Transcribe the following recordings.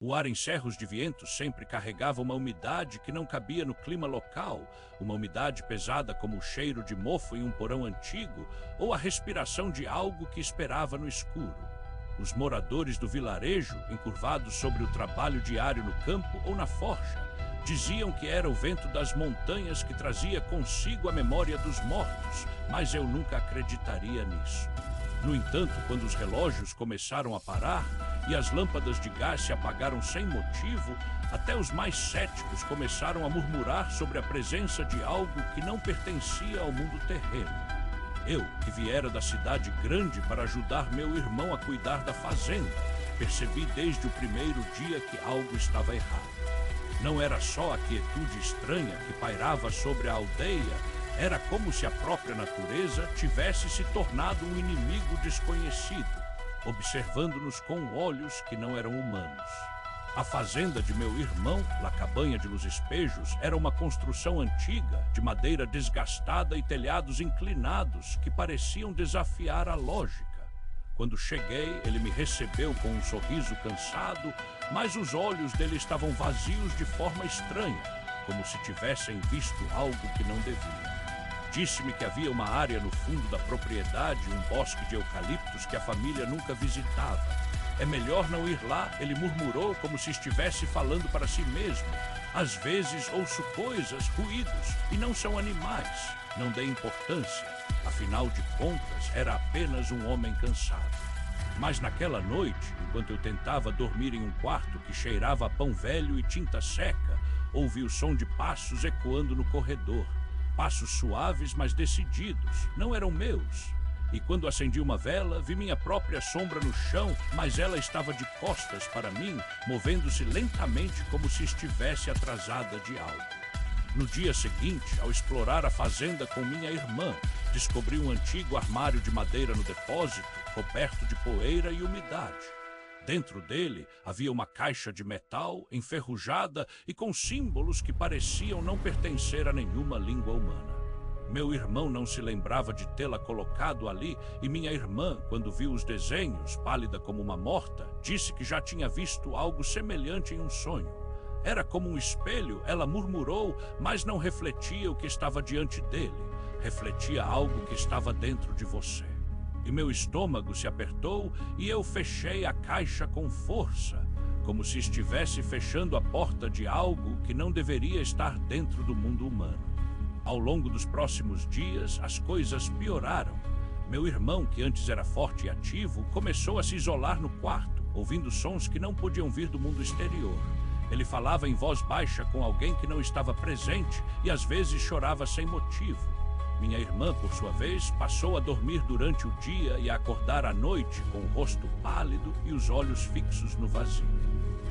O ar em cerros de vientos sempre carregava uma umidade que não cabia no clima local, uma umidade pesada como o cheiro de mofo em um porão antigo ou a respiração de algo que esperava no escuro. Os moradores do vilarejo, encurvados sobre o trabalho diário no campo ou na forja, diziam que era o vento das montanhas que trazia consigo a memória dos mortos, mas eu nunca acreditaria nisso. No entanto, quando os relógios começaram a parar e as lâmpadas de gás se apagaram sem motivo, até os mais céticos começaram a murmurar sobre a presença de algo que não pertencia ao mundo terreno. Eu, que viera da cidade grande para ajudar meu irmão a cuidar da fazenda, percebi desde o primeiro dia que algo estava errado. Não era só a quietude estranha que pairava sobre a aldeia, era como se a própria natureza tivesse se tornado um inimigo desconhecido, observando-nos com olhos que não eram humanos. A fazenda de meu irmão, La Cabanha de Los Espejos, era uma construção antiga, de madeira desgastada e telhados inclinados que pareciam desafiar a lógica. Quando cheguei, ele me recebeu com um sorriso cansado, mas os olhos dele estavam vazios de forma estranha, como se tivessem visto algo que não deviam. Disse-me que havia uma área no fundo da propriedade, um bosque de eucaliptos que a família nunca visitava. É melhor não ir lá, ele murmurou como se estivesse falando para si mesmo. Às vezes ouço coisas, ruídos, e não são animais. Não dê importância. Afinal de contas, era apenas um homem cansado. Mas naquela noite, enquanto eu tentava dormir em um quarto que cheirava a pão velho e tinta seca, ouvi o som de passos ecoando no corredor. Passos suaves, mas decididos, não eram meus. E quando acendi uma vela, vi minha própria sombra no chão, mas ela estava de costas para mim, movendo-se lentamente como se estivesse atrasada de algo. No dia seguinte, ao explorar a fazenda com minha irmã, descobri um antigo armário de madeira no depósito, coberto de poeira e umidade. Dentro dele havia uma caixa de metal enferrujada e com símbolos que pareciam não pertencer a nenhuma língua humana. Meu irmão não se lembrava de tê-la colocado ali e minha irmã, quando viu os desenhos, pálida como uma morta, disse que já tinha visto algo semelhante em um sonho. Era como um espelho, ela murmurou, mas não refletia o que estava diante dele. Refletia algo que estava dentro de você. E meu estômago se apertou e eu fechei a caixa com força, como se estivesse fechando a porta de algo que não deveria estar dentro do mundo humano. Ao longo dos próximos dias, as coisas pioraram. Meu irmão, que antes era forte e ativo, começou a se isolar no quarto, ouvindo sons que não podiam vir do mundo exterior. Ele falava em voz baixa com alguém que não estava presente e às vezes chorava sem motivo. Minha irmã, por sua vez, passou a dormir durante o dia e a acordar à noite com o rosto pálido e os olhos fixos no vazio.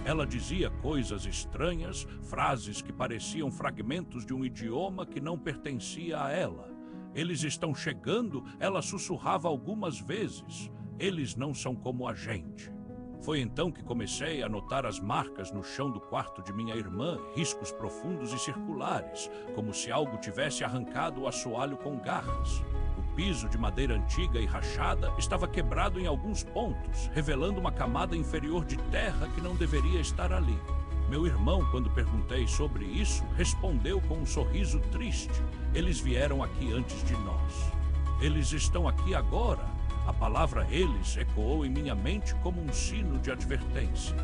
Ela dizia coisas estranhas, frases que pareciam fragmentos de um idioma que não pertencia a ela. Eles estão chegando, ela sussurrava algumas vezes. Eles não são como a gente. Foi então que comecei a notar as marcas no chão do quarto de minha irmã, riscos profundos e circulares, como se algo tivesse arrancado o assoalho com garras. O piso de madeira antiga e rachada estava quebrado em alguns pontos, revelando uma camada inferior de terra que não deveria estar ali. Meu irmão, quando perguntei sobre isso, respondeu com um sorriso triste. Eles vieram aqui antes de nós. Eles estão aqui agora. A palavra eles ecoou em minha mente como um sino de advertência.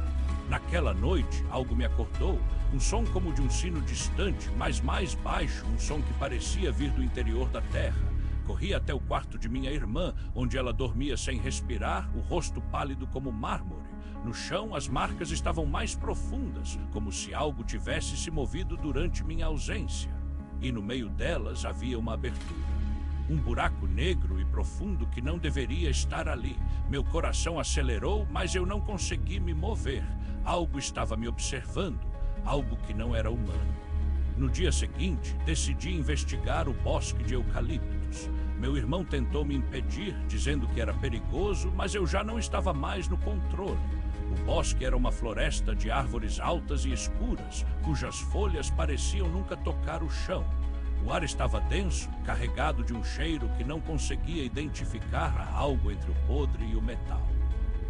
Naquela noite, algo me acordou, um som como de um sino distante, mas mais baixo, um som que parecia vir do interior da terra. Corri até o quarto de minha irmã, onde ela dormia sem respirar, o rosto pálido como mármore. No chão, as marcas estavam mais profundas, como se algo tivesse se movido durante minha ausência. E no meio delas havia uma abertura. Um buraco negro e profundo que não deveria estar ali. Meu coração acelerou, mas eu não consegui me mover. Algo estava me observando, algo que não era humano. No dia seguinte, decidi investigar o bosque de eucaliptos. Meu irmão tentou me impedir, dizendo que era perigoso, mas eu já não estava mais no controle. O bosque era uma floresta de árvores altas e escuras, cujas folhas pareciam nunca tocar o chão. O ar estava denso, carregado de um cheiro que não conseguia identificar algo entre o podre e o metal.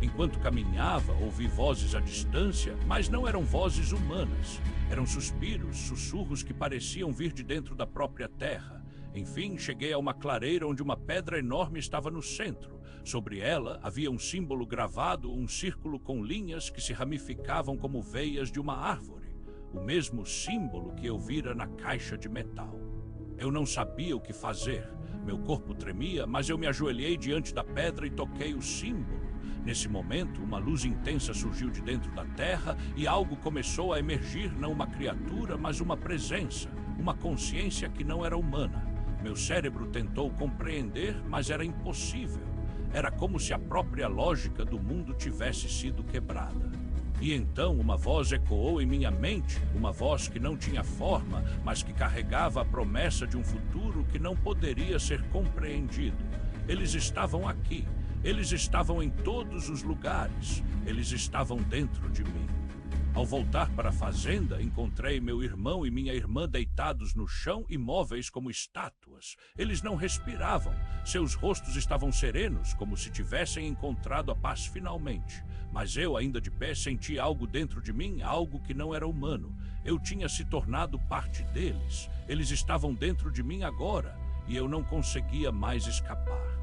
Enquanto caminhava, ouvi vozes à distância, mas não eram vozes humanas. Eram suspiros, sussurros que pareciam vir de dentro da própria terra. Enfim, cheguei a uma clareira onde uma pedra enorme estava no centro. Sobre ela havia um símbolo gravado, um círculo com linhas que se ramificavam como veias de uma árvore. O mesmo símbolo que eu vira na caixa de metal. Eu não sabia o que fazer. Meu corpo tremia, mas eu me ajoelhei diante da pedra e toquei o símbolo. Nesse momento, uma luz intensa surgiu de dentro da terra e algo começou a emergir, não uma criatura, mas uma presença, uma consciência que não era humana. Meu cérebro tentou compreender, mas era impossível. Era como se a própria lógica do mundo tivesse sido quebrada. E então uma voz ecoou em minha mente, uma voz que não tinha forma, mas que carregava a promessa de um futuro que não poderia ser compreendido. Eles estavam aqui. Eles estavam em todos os lugares. Eles estavam dentro de mim. Ao voltar para a fazenda, encontrei meu irmão e minha irmã deitados no chão, imóveis como estátuas. Eles não respiravam. Seus rostos estavam serenos, como se tivessem encontrado a paz finalmente. Mas eu, ainda de pé, senti algo dentro de mim, algo que não era humano. Eu tinha se tornado parte deles. Eles estavam dentro de mim agora, e eu não conseguia mais escapar.